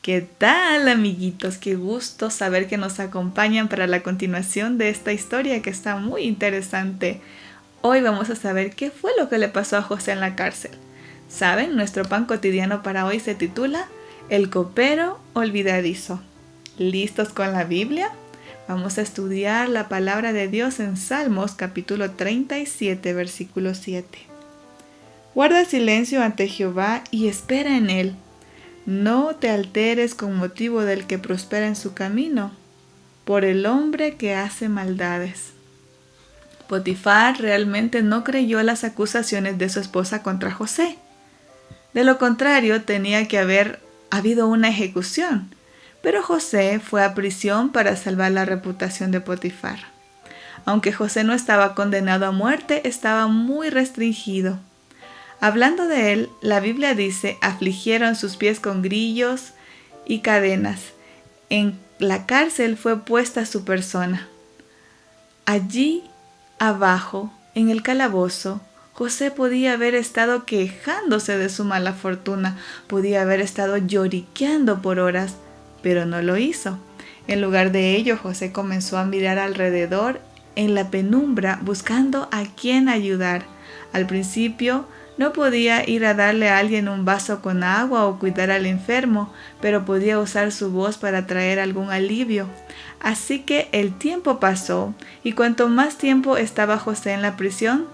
¿Qué tal, amiguitos? Qué gusto saber que nos acompañan para la continuación de esta historia que está muy interesante. Hoy vamos a saber qué fue lo que le pasó a José en la cárcel. ¿Saben? Nuestro pan cotidiano para hoy se titula El copero olvidadizo. ¿Listos con la Biblia? Vamos a estudiar la palabra de Dios en Salmos capítulo 37, versículo 7. Guarda silencio ante Jehová y espera en él. No te alteres con motivo del que prospera en su camino, por el hombre que hace maldades. Potifar realmente no creyó las acusaciones de su esposa contra José. De lo contrario, tenía que haber habido una ejecución, pero José fue a prisión para salvar la reputación de Potifar. Aunque José no estaba condenado a muerte, estaba muy restringido. Hablando de él, la Biblia dice, afligieron sus pies con grillos y cadenas. En la cárcel fue puesta su persona. Allí abajo, en el calabozo, José podía haber estado quejándose de su mala fortuna, podía haber estado lloriqueando por horas, pero no lo hizo. En lugar de ello, José comenzó a mirar alrededor en la penumbra buscando a quién ayudar. Al principio, no podía ir a darle a alguien un vaso con agua o cuidar al enfermo, pero podía usar su voz para traer algún alivio. Así que el tiempo pasó, y cuanto más tiempo estaba José en la prisión,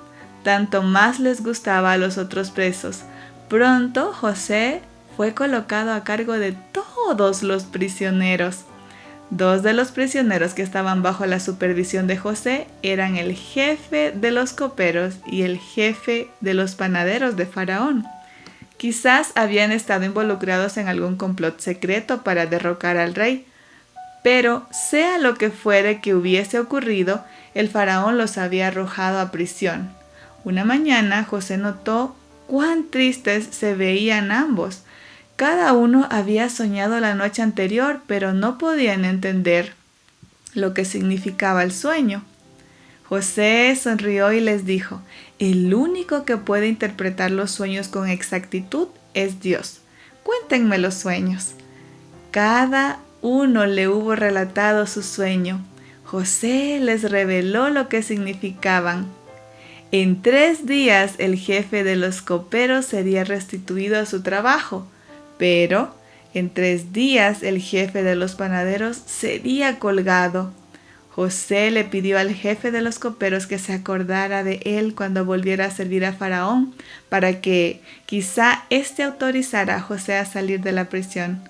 tanto más les gustaba a los otros presos. Pronto José fue colocado a cargo de todos los prisioneros. Dos de los prisioneros que estaban bajo la supervisión de José eran el jefe de los coperos y el jefe de los panaderos de Faraón. Quizás habían estado involucrados en algún complot secreto para derrocar al rey, pero sea lo que fuere que hubiese ocurrido, el faraón los había arrojado a prisión. Una mañana José notó cuán tristes se veían ambos. Cada uno había soñado la noche anterior, pero no podían entender lo que significaba el sueño. José sonrió y les dijo, el único que puede interpretar los sueños con exactitud es Dios. Cuéntenme los sueños. Cada uno le hubo relatado su sueño. José les reveló lo que significaban. En 3 días el jefe de los coperos sería restituido a su trabajo. Pero en 3 días el jefe de los panaderos sería colgado. José le pidió al jefe de los coperos que se acordara de él cuando volviera a servir a Faraón, para que quizá éste autorizara a José a salir de la prisión.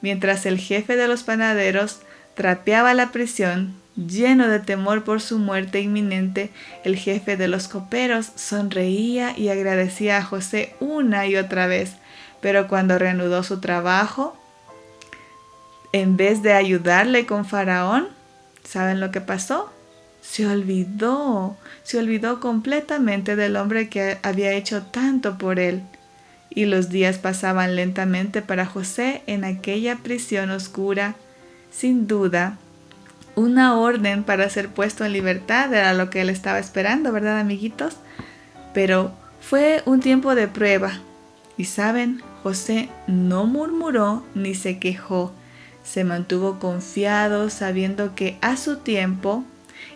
Mientras el jefe de los panaderos trapeaba la prisión, lleno de temor por su muerte inminente, el jefe de los coperos sonreía y agradecía a José una y otra vez. Pero cuando reanudó su trabajo, en vez de ayudarle con Faraón, ¿saben lo que pasó? Se olvidó completamente del hombre que había hecho tanto por él. Y los días pasaban lentamente para José en aquella prisión oscura. Sin duda, una orden para ser puesto en libertad era lo que él estaba esperando, ¿verdad, amiguitos? Pero fue un tiempo de prueba. Y saben, José no murmuró ni se quejó. Se mantuvo confiado, sabiendo que a su tiempo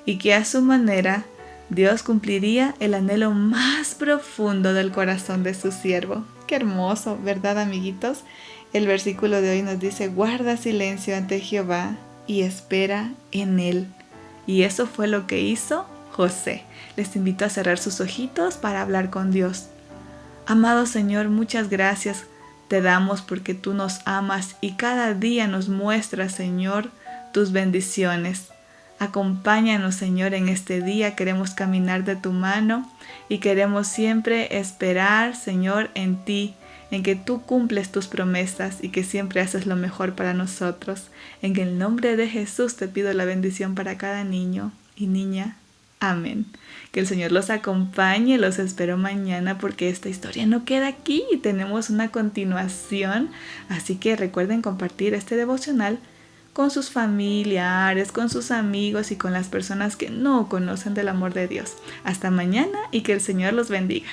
y que a su manera Dios cumpliría el anhelo más profundo del corazón de su siervo. Qué hermoso, ¿verdad, amiguitos? El versículo de hoy nos dice, guarda silencio ante Jehová y espera en él. Y eso fue lo que hizo José. Les invito a cerrar sus ojitos para hablar con Dios. Amado Señor, muchas gracias te damos porque tú nos amas y cada día nos muestras, Señor, tus bendiciones. Acompáñanos, Señor, en este día. Queremos caminar de tu mano y queremos siempre esperar, Señor, en ti, en que tú cumples tus promesas y que siempre haces lo mejor para nosotros. En el nombre de Jesús te pido la bendición para cada niño y niña. Amén. Que el Señor los acompañe, los espero mañana porque esta historia no queda aquí y tenemos una continuación. Así que recuerden compartir este devocional con sus familiares, con sus amigos y con las personas que no conocen del amor de Dios. Hasta mañana y que el Señor los bendiga.